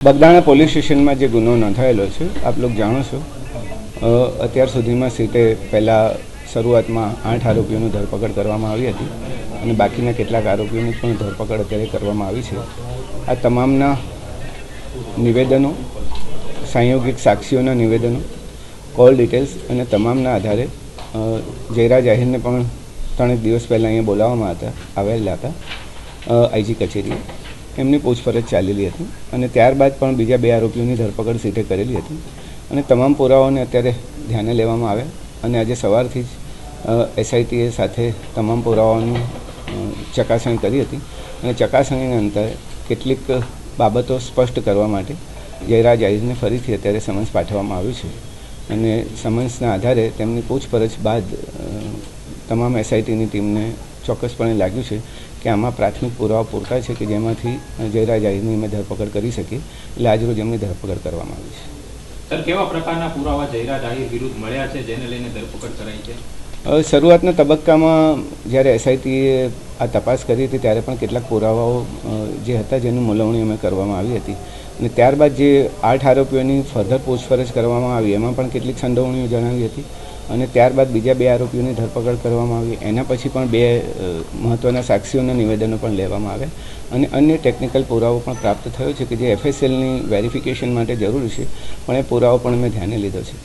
Bagdana police સ્ટેશનમાં જે ગુનો નોંધાયેલો છે આપ લોકો જાણો છો, અત્યાર સુધીમાં સીટે પહેલાં શરૂઆતમાં 8 આરોપીઓની ધરપકડ કરવામાં આવી હતી અને બાકીના કેટલાક આરોપીઓની પણ ધરપકડ અત્યારે કરવામાં આવી છે. આ તમામના નિવેદનો, સાંયોગિક સાક્ષીઓના નિવેદનો, કોલ ડિટેલ્સ અને તમામના આધારે જયરાજ આહિરને પણ 3 દિવસ પહેલાં અહીંયા બોલાવવામાં આવેલા હતા આઈજી કચેરીએ. એમની પૂછપરછ ચાલેલી હતી અને ત્યારબાદ પણ બીજા 2 આરોપીઓની ધરપકડ સીટે કરેલી હતી અને તમામ પુરાવાઓને અત્યારે ધ્યાને લેવામાં આવે અને આજે સવારથી જ એસઆઈટીએ સાથે તમામ પુરાવાઓની ચકાસણી કરી હતી અને ચકાસણીના અંતે કેટલીક બાબતો સ્પષ્ટ કરવા માટે જયરાજ આહિરને ફરીથી અત્યારે સમન્સ પાઠવવામાં આવ્યું છે અને સમન્સના આધારે તેમની પૂછપરછ બાદ તમામ એસઆઈટીની ટીમને ચોક્કસપણે લાગ્યું છે કે આમાં પ્રાથમિક પુરાવા પૂરતા છે કે જેમાંથી જયરાજ આહિરની અમે ધરપકડ કરી શકીએ, એટલે આજરોજ એમની ધરપકડ કરવામાં આવી છે. સર, કેવા પ્રકારના પુરાવા જયરાજ આહિર વિરુદ્ધ મળ્યા છે જેને લઈને ધરપકડ કરાઈ છે? શરૂઆતના તબક્કામાં જ્યારે એસઆઈટીએ આ તપાસ કરી હતી ત્યારે પણ કેટલાક પુરાવાઓ જે હતા જેની મૂલવણી અમે કરવામાં આવી હતી અને ત્યારબાદ જે 8 આરોપીઓની ફર્ધર પૂછપરછ કરવામાં આવી એમાં પણ કેટલીક સંડોવણીઓ જણાવી હતી અને ત્યારબાદ બીજા 2 આરોપીઓની ધરપકડ કરવામાં આવી. એના પછી પણ 2 મહત્ત્વના સાક્ષીઓના નિવેદનો પણ લેવામાં આવ્યા અને અન્ય ટેકનિકલ પુરાવો પણ પ્રાપ્ત થયો છે કે જે એફએસએલની વેરિફિકેશન માટે જરૂરી છે, પણ એ પુરાવો પણ મેં ધ્યાને લીધો છે.